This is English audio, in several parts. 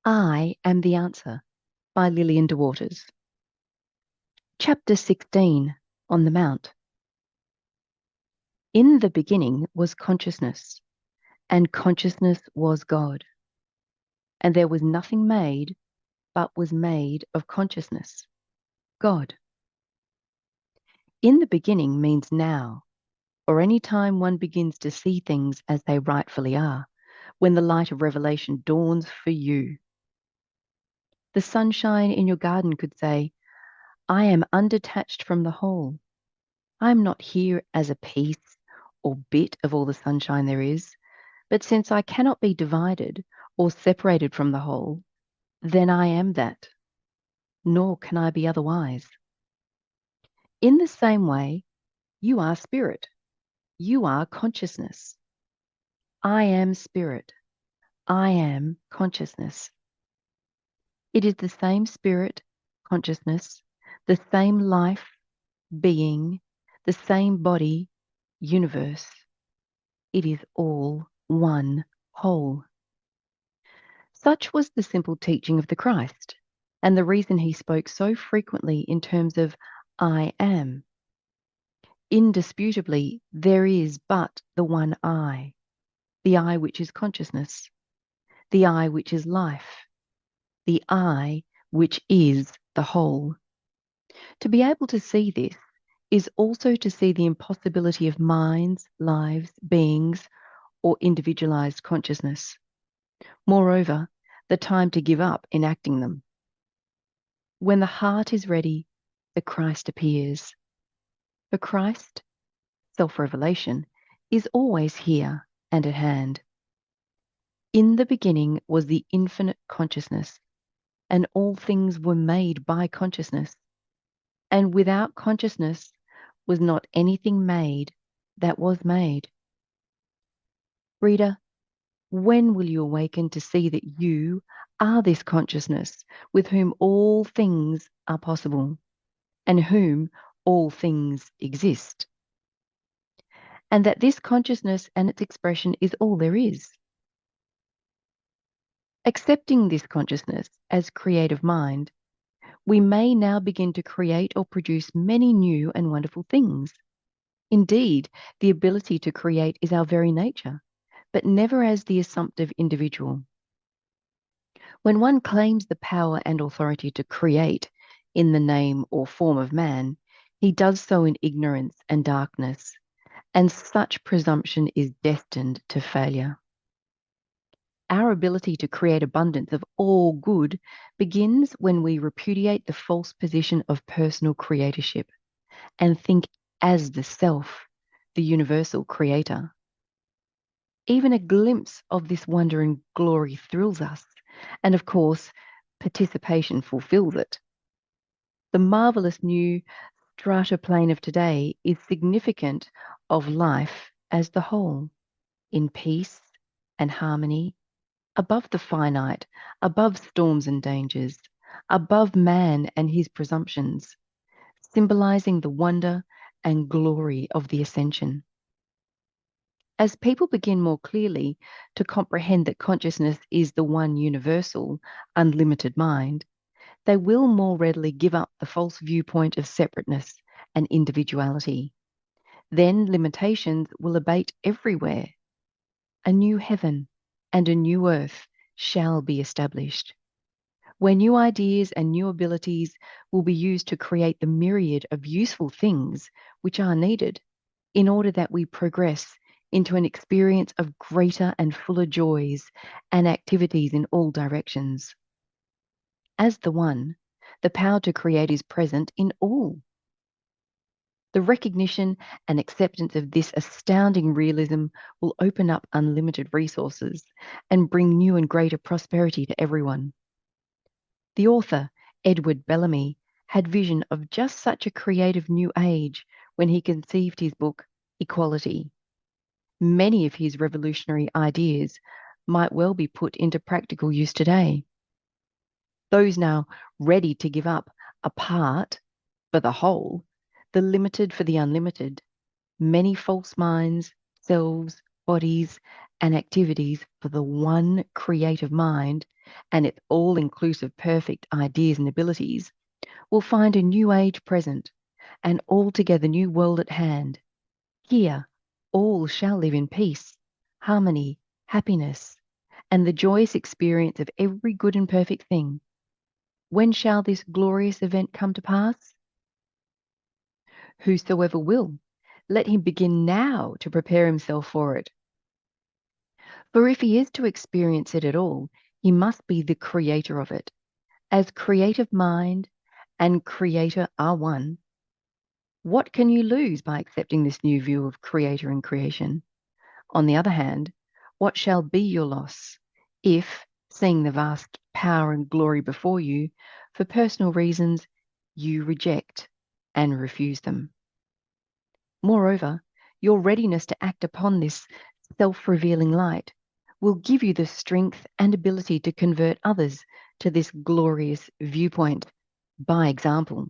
I Am the Answer by Lillian DeWaters. Chapter 16, On the Mount. In the beginning was consciousness, and consciousness was God. And there was nothing made but was made of consciousness, God. In the beginning means now, or any time one begins to see things as they rightfully are, when the light of revelation dawns for you. The sunshine in your garden could say, I am undetached from the whole. I am not here as a piece or bit of all the sunshine there is, but since I cannot be divided or separated from the whole, then I am that, nor can I be otherwise. In the same way, you are spirit. You are consciousness. I am spirit. I am consciousness. It is the same spirit, consciousness, the same life, being, the same body, universe. It is all one whole. Such was the simple teaching of the Christ, and the reason he spoke so frequently in terms of I am. Indisputably, there is but the one I, the I which is consciousness, the I which is life, the I which is the whole. To be able to see this is also to see the impossibility of minds, lives, beings, or individualized consciousness. Moreover, the time to give up enacting them. When the heart is ready, the Christ appears. The Christ, self-revelation, is always here and at hand. In the beginning was the infinite consciousness, and all things were made by consciousness. And without consciousness was not anything made that was made. Reader, when will you awaken to see that you are this consciousness with whom all things are possible and whom all things exist? And that this consciousness and its expression is all there is. Accepting this consciousness as creative mind, we may now begin to create or produce many new and wonderful things. Indeed, the ability to create is our very nature, but never as the assumptive individual. When one claims the power and authority to create in the name or form of man, he does so in ignorance and darkness, and such presumption is destined to failure. Our ability to create abundance of all good begins when we repudiate the false position of personal creatorship and think as the self, the universal creator. Even a glimpse of this wonder and glory thrills us, and of course, participation fulfills it. The marvelous new stratoplane of today is significant of life as the whole, in peace and harmony, above the finite, above storms and dangers, above man and his presumptions, symbolizing the wonder and glory of the ascension. As people begin more clearly to comprehend that consciousness is the one universal, unlimited mind, they will more readily give up the false viewpoint of separateness and individuality. Then limitations will abate everywhere. A new heaven and a new earth shall be established, where new ideas and new abilities will be used to create the myriad of useful things which are needed in order that we progress into an experience of greater and fuller joys and activities in all directions. As the one, the power to create is present in all. The recognition and acceptance of this astounding realism will open up unlimited resources and bring new and greater prosperity to everyone. The author, Edward Bellamy, had vision of just such a creative new age when he conceived his book, Equality. Many of his revolutionary ideas might well be put into practical use today. Those now ready to give up a part for the whole, the limited for the unlimited, many false minds, selves, bodies, and activities for the one creative mind and its all-inclusive perfect ideas and abilities, will find a new age present, an altogether new world at hand. Here, all shall live in peace, harmony, happiness, and the joyous experience of every good and perfect thing. When shall this glorious event come to pass? Whosoever will, let him begin now to prepare himself for it. For if he is to experience it at all, he must be the creator of it. As creative mind and creator are one, what can you lose by accepting this new view of creator and creation? On the other hand, what shall be your loss if, seeing the vast power and glory before you, for personal reasons, you reject and refuse them? Moreover, your readiness to act upon this self-revealing light will give you the strength and ability to convert others to this glorious viewpoint by example.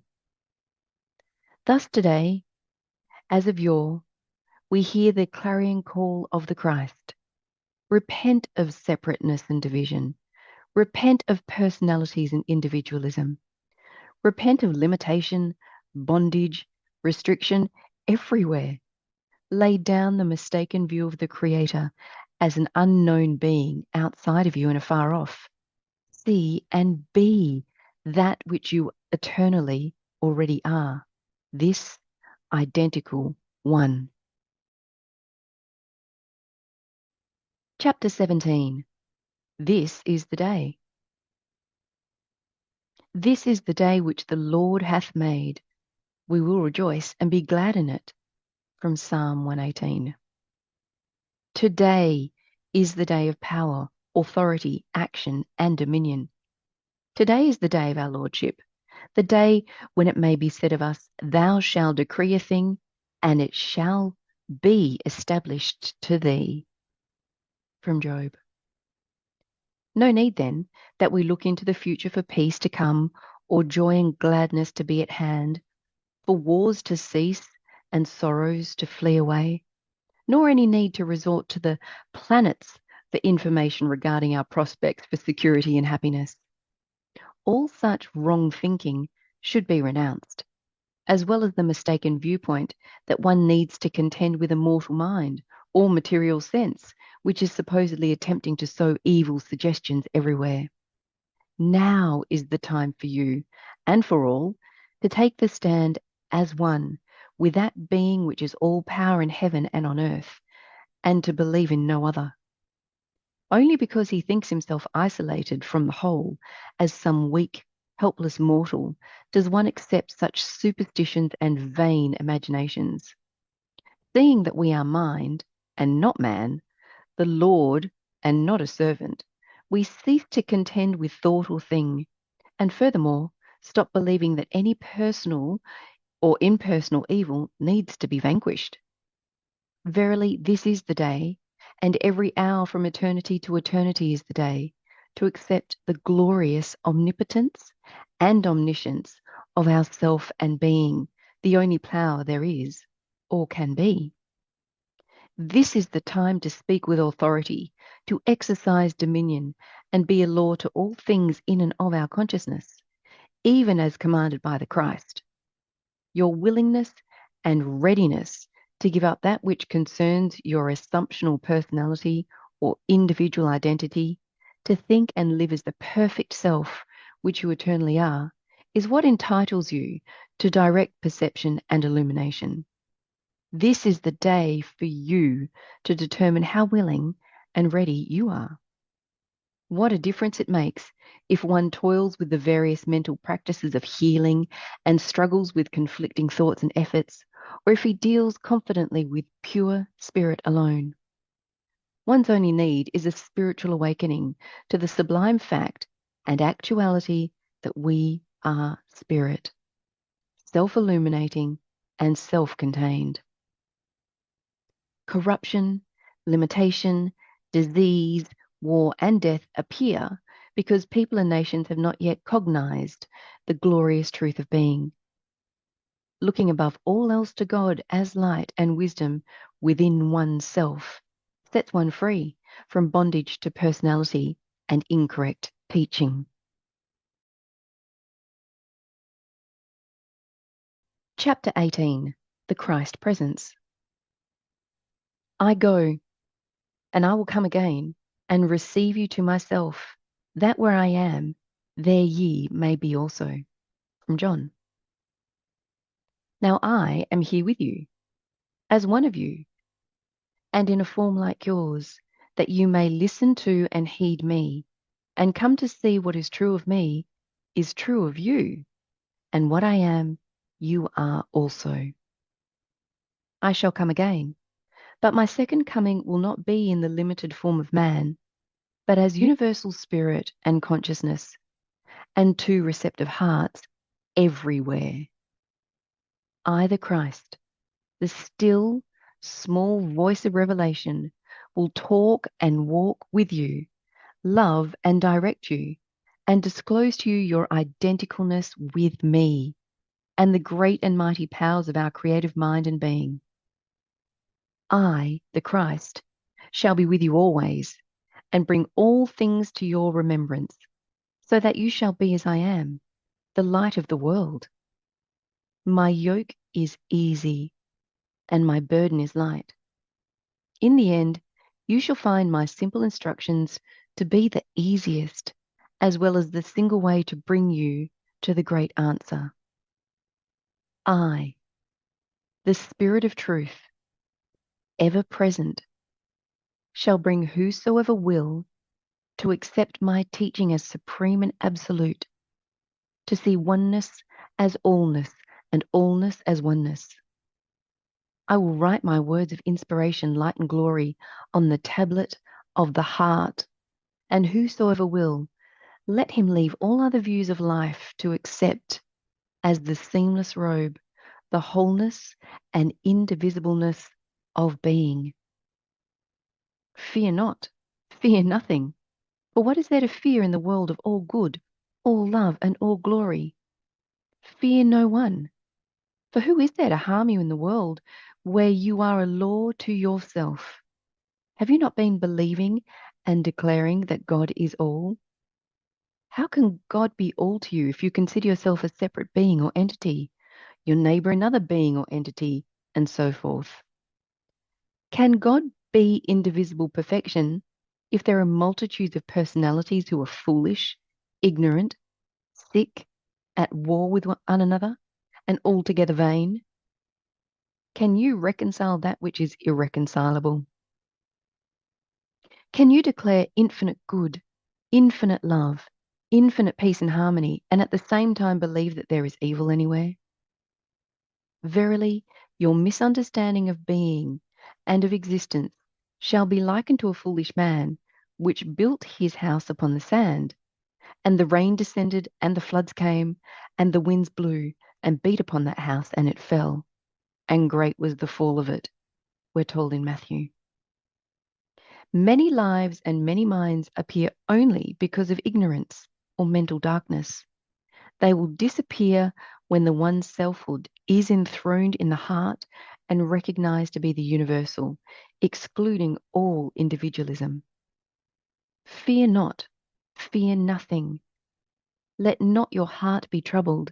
Thus today, as of yore, we hear the clarion call of the Christ. Repent of separateness and division. Repent of personalities and individualism. Repent of limitation, bondage, restriction everywhere. Lay down the mistaken view of the Creator as an unknown being outside of you and afar off. See and be that which you eternally already are, this identical one. Chapter 17. This is the day. This is the day which the Lord hath made. We will rejoice and be glad in it. From Psalm 118. Today is the day of power, authority, action, and dominion. Today is the day of our Lordship, the day when it may be said of us, Thou shalt decree a thing, and it shall be established to thee. From Job. No need, then, that we look into the future for peace to come or joy and gladness to be at hand, for wars to cease and sorrows to flee away, nor any need to resort to the planets for information regarding our prospects for security and happiness. All such wrong thinking should be renounced, as well as the mistaken viewpoint that one needs to contend with a mortal mind or material sense, which is supposedly attempting to sow evil suggestions everywhere. Now is the time for you and for all to take the stand as one with that being which is all power in heaven and on earth, and to believe in no other. Only because he thinks himself isolated from the whole, as some weak, helpless mortal, does one accept such superstitions and vain imaginations. Seeing that we are mind and not man, the Lord and not a servant, we cease to contend with thought or thing, and furthermore, stop believing that any personal or impersonal evil needs to be vanquished. Verily, this is the day, and every hour from eternity to eternity is the day, to accept the glorious omnipotence and omniscience of our self and being, the only power there is or can be. This is the time to speak with authority, to exercise dominion, and be a law to all things in and of our consciousness, even as commanded by the Christ. Your willingness and readiness to give up that which concerns your assumptional personality or individual identity, to think and live as the perfect self which you eternally are, is what entitles you to direct perception and illumination. This is the day for you to determine how willing and ready you are. What a difference it makes if one toils with the various mental practices of healing and struggles with conflicting thoughts and efforts, or if he deals confidently with pure spirit alone. One's only need is a spiritual awakening to the sublime fact and actuality that we are spirit, self-illuminating and self-contained. Corruption, limitation, disease, war, and death appear because people and nations have not yet cognized the glorious truth of being. Looking above all else to God as light and wisdom within oneself sets one free from bondage to personality and incorrect teaching. Chapter 18, The Christ Presence. I go, and I will come again, and receive you to myself, that where I am, there ye may be also. From John. Now I am here with you, as one of you, and in a form like yours, that you may listen to and heed me, and come to see what is true of me is true of you, and what I am, you are also. I shall come again, but my second coming will not be in the limited form of man, but as universal spirit and consciousness, and to receptive hearts everywhere. I, the Christ, the still, small voice of revelation, will talk and walk with you, love and direct you, and disclose to you your identicalness with me and the great and mighty powers of our creative mind and being. I, the Christ, shall be with you always and bring all things to your remembrance, so that you shall be as I am, the light of the world. My yoke is easy and my burden is light. In the end, you shall find my simple instructions to be the easiest, as well as the single way to bring you to the great answer. I, the Spirit of truth, ever present, shall bring whosoever will to accept my teaching as supreme and absolute, to see oneness as allness and allness as oneness. I will write my words of inspiration, light, and glory on the tablet of the heart, and whosoever will, let him leave all other views of life to accept as the seamless robe, the wholeness and indivisibleness of being. Fear not, fear nothing. For what is there to fear in the world of all good, all love, and all glory? Fear no one. For who is there to harm you in the world where you are a law to yourself? Have you not been believing and declaring that God is all? How can God be all to you if you consider yourself a separate being or entity, your neighbor another being or entity, and so forth? Can God be indivisible perfection if there are multitudes of personalities who are foolish, ignorant, sick, at war with one another, and altogether vain? Can you reconcile that which is irreconcilable? Can you declare infinite good, infinite love, infinite peace and harmony, and at the same time believe that there is evil anywhere? Verily, your misunderstanding of being and of existence shall be likened to a foolish man, which built his house upon the sand. And the rain descended, and the floods came, and the winds blew, and beat upon that house, and it fell. And great was the fall of it, we're told in Matthew. Many lives and many minds appear only because of ignorance or mental darkness. They will disappear when the one selfhood is enthroned in the heart and recognized to be the universal, excluding all individualism. Fear not, fear nothing. Let not your heart be troubled.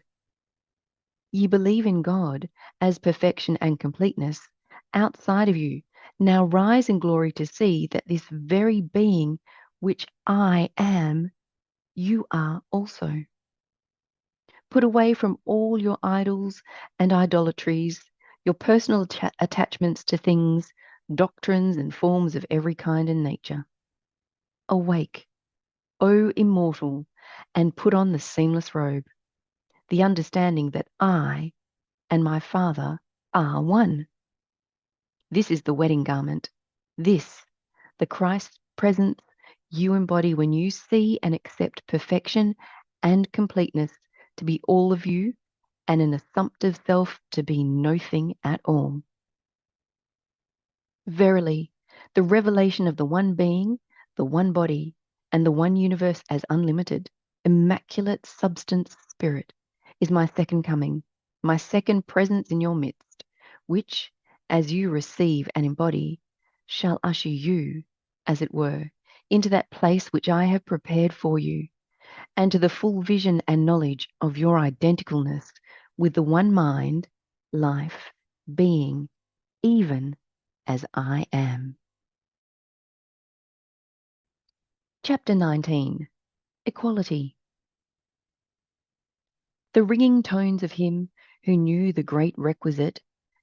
Ye believe in God as perfection and completeness outside of you. Now rise in glory to see that this very being which I am, you are also. Put away from all your idols and idolatries, your personal attachments to things, doctrines, and forms of every kind and nature. Awake, O immortal, and put on the seamless robe, the understanding that I and my Father are one. This is the wedding garment. This, the Christ presence you embody when you see and accept perfection and completeness to be all of you, and an assumptive self to be nothing at all. Verily, the revelation of the one being, the one body, and the one universe as unlimited, immaculate substance spirit is my second coming, my second presence in your midst, which, as you receive and embody, shall usher you as it were, into that place which I have prepared for you, and to the full vision and knowledge of your identicalness with the one mind, life, being, even as I am. Chapter 19. Equality. The ringing tones of him who knew the great requisite,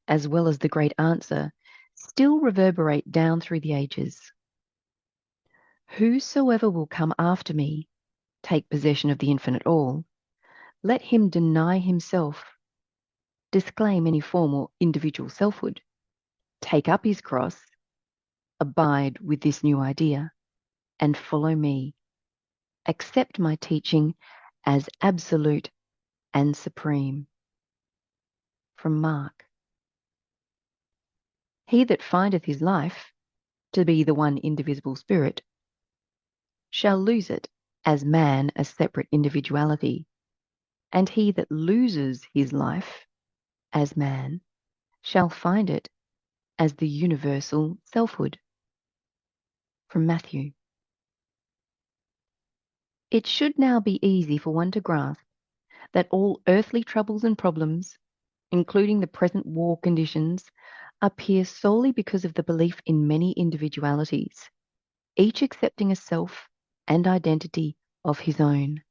as well as the great answer, still reverberate down through the ages. Whosoever will come after me, take possession of the infinite all, let him deny himself, disclaim any form or individual selfhood, take up his cross, abide with this new idea, and follow me. Accept my teaching as absolute and supreme. From Mark. He that findeth his life to be the one indivisible spirit shall lose it as man a separate individuality, and he that loses his life as man shall find it as the universal selfhood. From Matthew. It should now be easy for one to grasp that all earthly troubles and problems, including the present war conditions, appear solely because of the belief in many individualities, each accepting a self and identity of his own.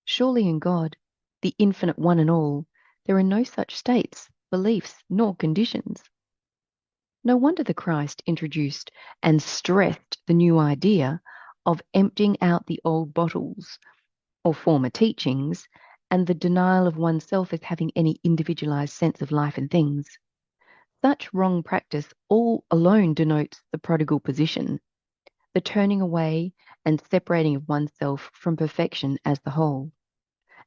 Surely in God, the infinite one and all, there are no such states, beliefs, nor conditions. No wonder the Christ introduced and stressed the new idea of emptying out the old bottles or former teachings and the denial of oneself as having any individualized sense of life and things. Such wrong practice all alone denotes the prodigal position, the turning away and separating of oneself from perfection as the whole,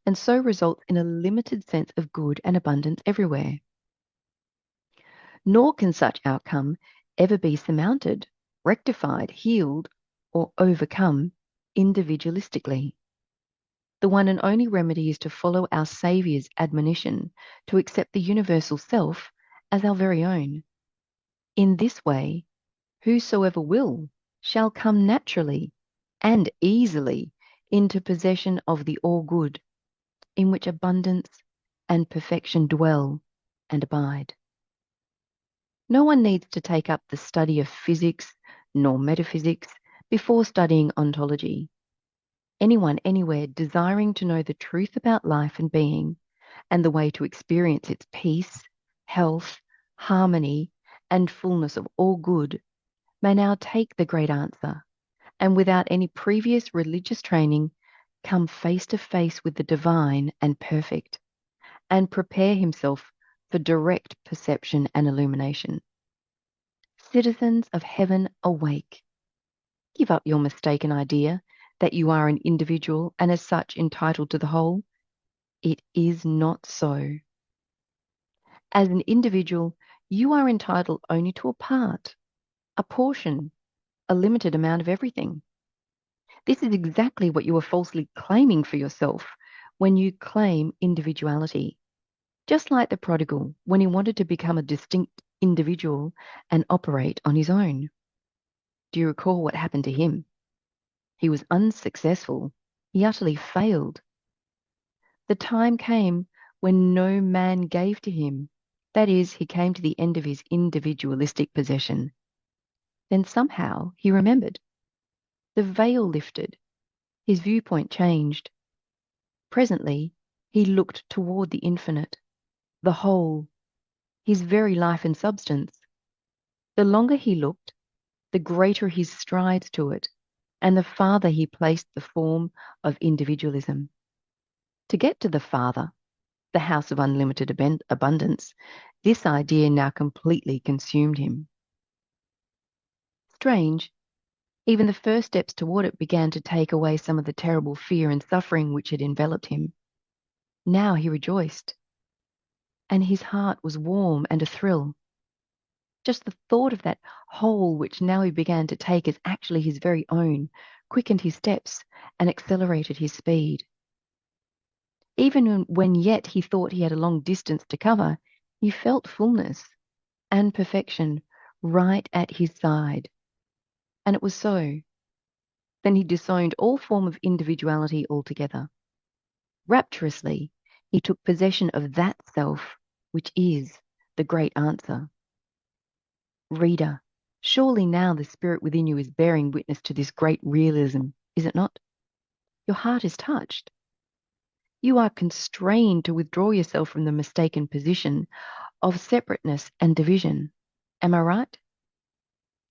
and so results in a limited sense of good and abundance everywhere. Nor can such outcome ever be surmounted, rectified, healed, or overcome individualistically. The one and only remedy is to follow our Saviour's admonition to accept the universal self as our very own. In this way, whosoever will shall come naturally and easily into possession of the all-good, in which abundance and perfection dwell and abide. No one needs to take up the study of physics nor metaphysics before studying ontology. Anyone anywhere desiring to know the truth about life and being and the way to experience its peace, health, harmony, and fullness of all good may now take the great answer and without any previous religious training come face to face with the divine and perfect and prepare himself for direct perception and illumination. Citizens of heaven, awake. Give up your mistaken idea that you are an individual and as such entitled to the whole. It is not so. As an individual, you are entitled only to a part, a portion, a limited amount of everything. This is exactly what you are falsely claiming for yourself when you claim individuality. Just like the prodigal when he wanted to become a distinct individual and operate on his own. Do you recall what happened to him? He was unsuccessful. He utterly failed. The time came when no man gave to him. That is, he came to the end of his individualistic possession. Then somehow he remembered. The veil lifted. His viewpoint changed. Presently, he looked toward the infinite, the whole, his very life and substance. The longer he looked, the greater his strides to it, and the farther he placed the form of individualism. To get to the Father, the house of unlimited abundance, this idea now completely consumed him. Strange, even the first steps toward it began to take away some of the terrible fear and suffering which had enveloped him. Now he rejoiced, and his heart was warm and athrill. Just the thought of that whole which now he began to take as actually his very own quickened his steps and accelerated his speed. Even when yet he thought he had a long distance to cover, he felt fullness and perfection right at his side. And it was so. Then he disowned all form of individuality altogether. Rapturously, he took possession of that self which is the great answer. Reader, surely now the spirit within you is bearing witness to this great realism, is it not? Your heart is touched. You are constrained to withdraw yourself from the mistaken position of separateness and division. Am I right?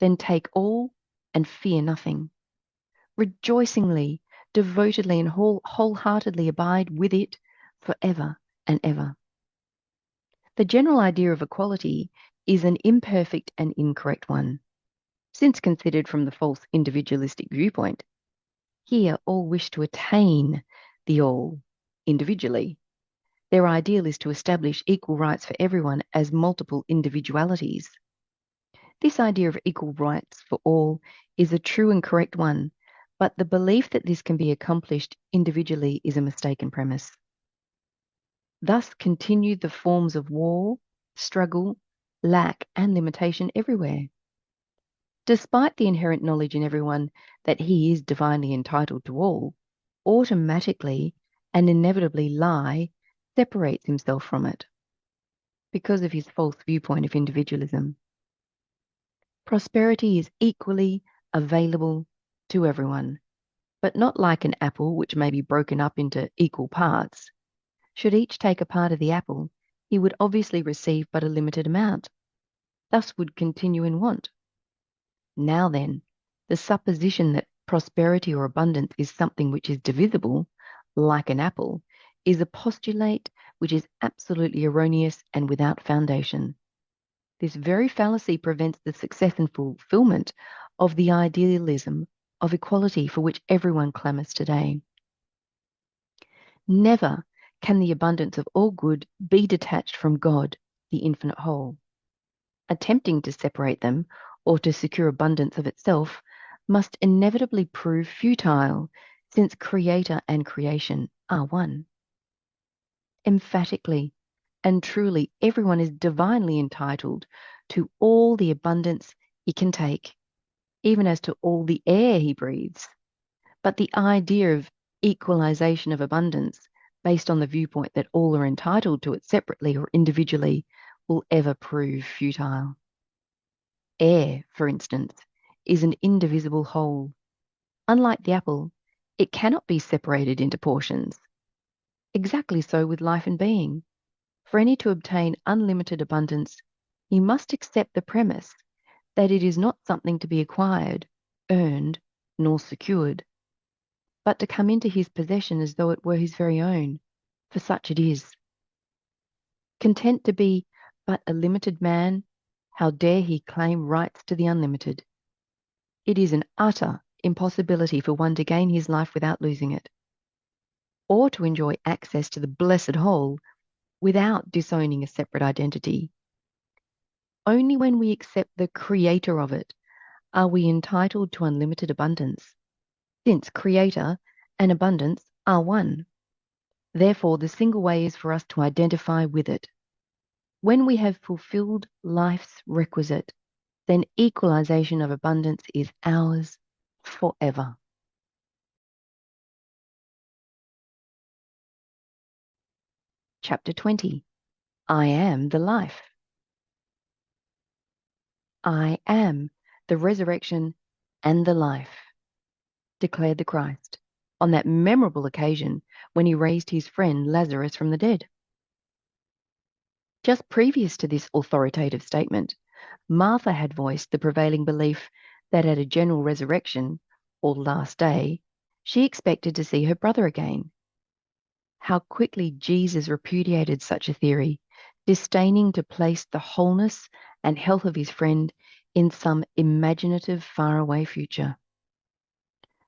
Then take all and fear nothing. Rejoicingly, devotedly, and wholeheartedly abide with it forever and ever. The general idea of equality is an imperfect and incorrect one, since considered from the false individualistic viewpoint. Here, all wish to attain the all individually. Their ideal is to establish equal rights for everyone as multiple individualities. This idea of equal rights for all is a true and correct one, but the belief that this can be accomplished individually is a mistaken premise. Thus continue the forms of war, struggle, lack, and limitation everywhere. Despite the inherent knowledge in everyone that he is divinely entitled to all, automatically and inevitably lie separates himself from it because of his false viewpoint of individualism. Prosperity is equally available to everyone, but not like an apple which may be broken up into equal parts. Should each take a part of the apple, he would obviously receive but a limited amount, thus would continue in want. Now then, the supposition that prosperity or abundance is something which is divisible, like an apple, is a postulate which is absolutely erroneous and without foundation. This very fallacy prevents the success and fulfillment of the idealism of equality for which everyone clamours today. Never can the abundance of all good be detached from God, the infinite whole. Attempting to separate them or to secure abundance of itself must inevitably prove futile, since Creator and creation are one. Emphatically and truly, everyone is divinely entitled to all the abundance he can take, even as to all the air he breathes. But the idea of equalization of abundance, based on the viewpoint that all are entitled to it separately or individually, will ever prove futile. Air, for instance, is an indivisible whole. Unlike the apple, it cannot be separated into portions. Exactly so with life and being. For any to obtain unlimited abundance, he must accept the premise that it is not something to be acquired, earned, nor secured, but to come into his possession as though it were his very own, for such it is. Content to be but a limited man, how dare he claim rights to the unlimited? It is an utter impossibility for one to gain his life without losing it, or to enjoy access to the blessed whole without disowning a separate identity. Only when we accept the creator of it are we entitled to unlimited abundance, since creator and abundance are one. Therefore, the single way is for us to identify with it. When we have fulfilled life's requisite, then equalization of abundance is ours forever. Chapter 20. I am the life. I am the resurrection and the life, declared the Christ on that memorable occasion when he raised his friend Lazarus from the dead. Just previous to this authoritative statement, Martha had voiced the prevailing belief that at a general resurrection, or last day, she expected to see her brother again. How quickly Jesus repudiated such a theory, disdaining to place the wholeness and health of his friend in some imaginative faraway future.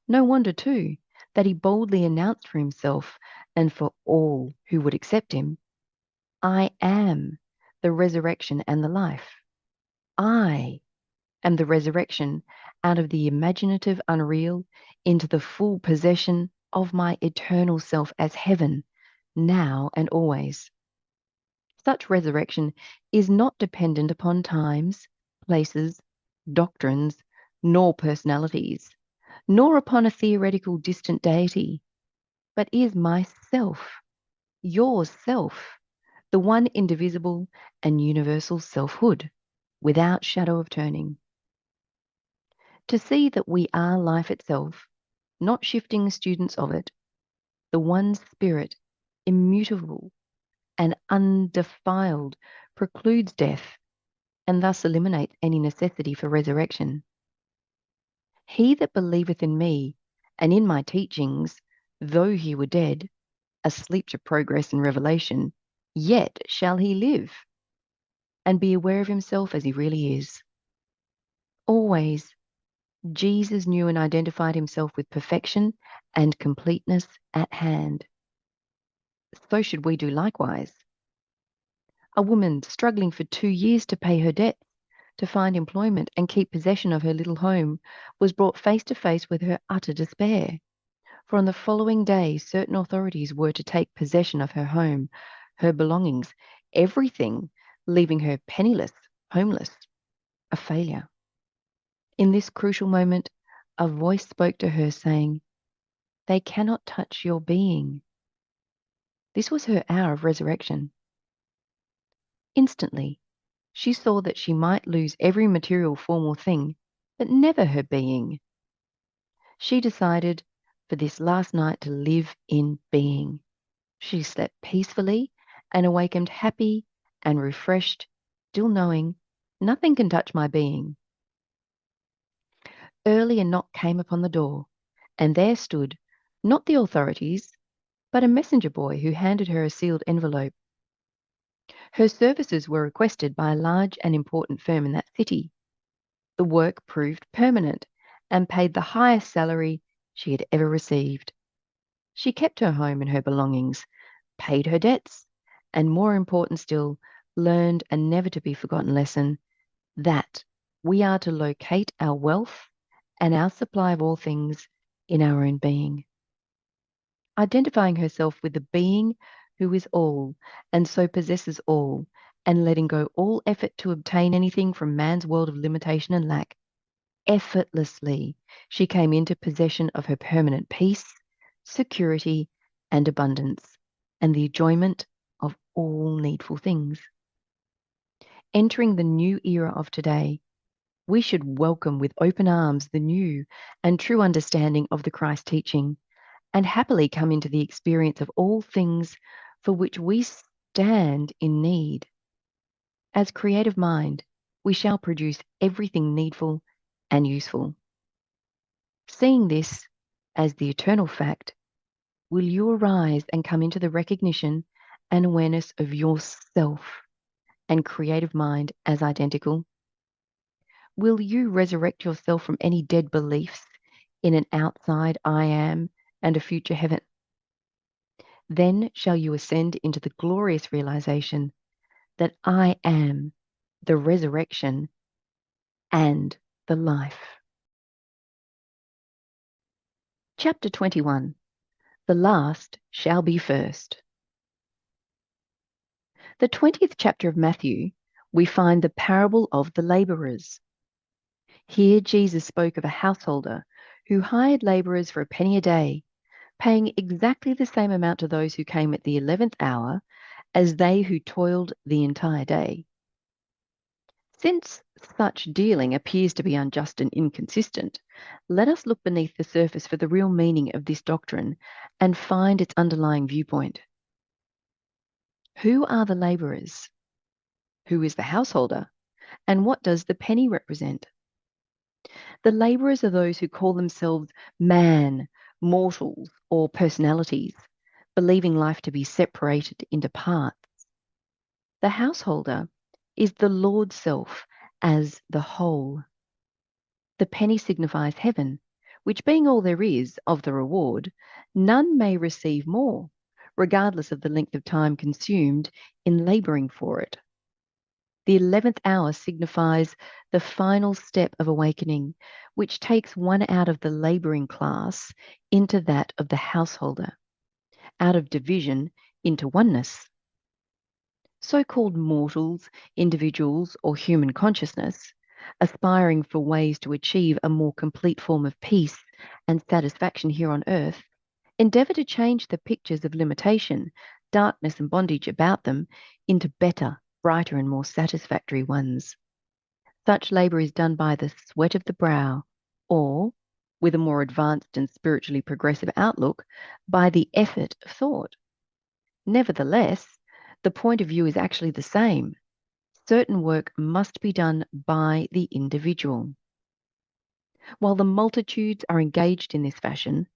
No wonder, too, that he boldly announced for himself and for all who would accept him, I am the resurrection and the life. I am the resurrection out of the imaginative unreal into the full possession of my eternal self as heaven, now and always. Such resurrection is not dependent upon times, places, doctrines, nor personalities, nor upon a theoretical distant deity, but is myself, yourself, the one indivisible and universal selfhood, without shadow of turning. To see that we are life itself, not shifting students of it, the one spirit, immutable and undefiled, precludes death and thus eliminates any necessity for resurrection. He that believeth in me and in my teachings, though he were dead, asleep to progress and revelation, yet shall he live and be aware of himself as he really is. Always, Jesus knew and identified himself with perfection and completeness at hand. So should we do likewise. A woman struggling for 2 years to pay her debts, to find employment and keep possession of her little home, was brought face to face with her utter despair. For on the following day, certain authorities were to take possession of her home, her belongings, everything, leaving her penniless, homeless, a failure. In this crucial moment, a voice spoke to her saying, "They cannot touch your being." This was her hour of resurrection. Instantly, she saw that she might lose every material form or thing, but never her being. She decided for this last night to live in being. She slept peacefully and awakened happy and refreshed, still knowing nothing can touch my being. Early a knock came upon the door, and there stood, not the authorities, but a messenger boy who handed her a sealed envelope. Her services were requested by a large and important firm in that city. The work proved permanent and paid the highest salary she had ever received. She kept her home and her belongings, paid her debts, and more important still, learned a never to be forgotten lesson that we are to locate our wealth and our supply of all things in our own being. Identifying herself with the being who is all and so possesses all, and letting go all effort to obtain anything from man's world of limitation and lack, effortlessly she came into possession of her permanent peace, security, and abundance, and the enjoyment of all needful things. Entering the new era of today, we should welcome with open arms the new and true understanding of the Christ teaching, and happily come into the experience of all things for which we stand in need. As creative mind, we shall produce everything needful and useful. Seeing this as the eternal fact, will you arise and come into the recognition and awareness of yourself and creative mind as identical? Will you resurrect yourself from any dead beliefs in an outside I am and a future heaven? Then shall you ascend into the glorious realization that I am the resurrection and the life. Chapter 21. The last shall be first. The 20th chapter of Matthew, we find the parable of the laborers. Here Jesus spoke of a householder who hired laborers for a penny a day, paying exactly the same amount to those who came at the 11th hour as they who toiled the entire day. Since such dealing appears to be unjust and inconsistent, let us look beneath the surface for the real meaning of this doctrine and find its underlying viewpoint. Who are the laborers? Who is the householder? And what does the penny represent? The laborers are those who call themselves man, mortals, or personalities, believing life to be separated into parts. The householder is the Lord's self as the whole. The penny signifies heaven, which being all there is of the reward, none may receive more, regardless of the length of time consumed in laboring for it. The 11th hour signifies the final step of awakening, which takes one out of the laboring class into that of the householder, out of division into oneness. So-called mortals, individuals, or human consciousness aspiring for ways to achieve a more complete form of peace and satisfaction here on earth, endeavour to change the pictures of limitation, darkness, and bondage about them into better, brighter, and more satisfactory ones. Such labour is done by the sweat of the brow, or, with a more advanced and spiritually progressive outlook, by the effort of thought. Nevertheless, the point of view is actually the same. Certain work must be done by the individual. While the multitudes are engaged in this fashion,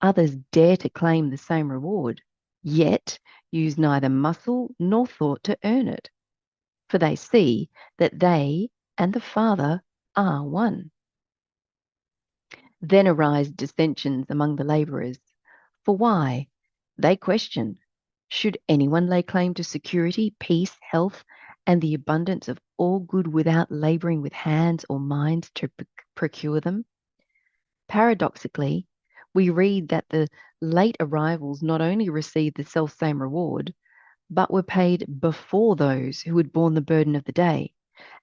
others dare to claim the same reward, yet use neither muscle nor thought to earn it, for they see that they and the Father are one. Then arise dissensions among the labourers. For why? They question, should anyone lay claim to security, peace, health, and the abundance of all good without labouring with hands or minds to procure them? Paradoxically, we read that the late arrivals not only received the self-same reward, but were paid before those who had borne the burden of the day,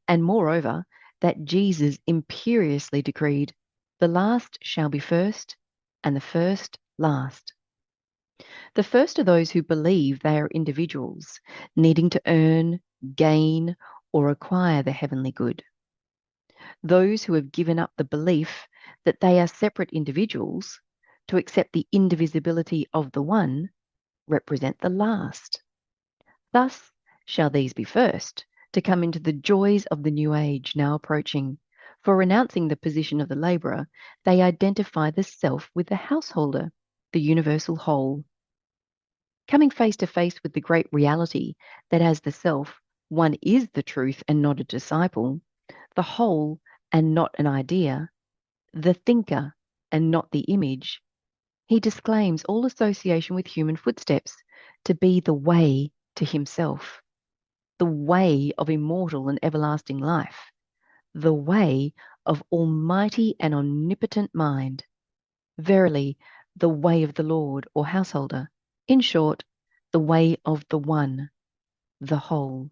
and moreover, that Jesus imperiously decreed, the last shall be first, and the first last. The first are those who believe they are individuals, needing to earn, gain, or acquire the heavenly good. Those who have given up the belief that they are separate individuals to accept the indivisibility of the one represent the last. Thus shall these be first to come into the joys of the new age now approaching. For renouncing the position of the labourer, they identify the self with the householder, the universal whole. Coming face to face with the great reality that as the self, one is the truth and not a disciple, the whole and not an idea, the thinker and not the image, he disclaims all association with human footsteps to be the way to himself, the way of immortal and everlasting life, the way of almighty and omnipotent mind. Verily, the way of the Lord or householder. In short, the way of the one, the whole.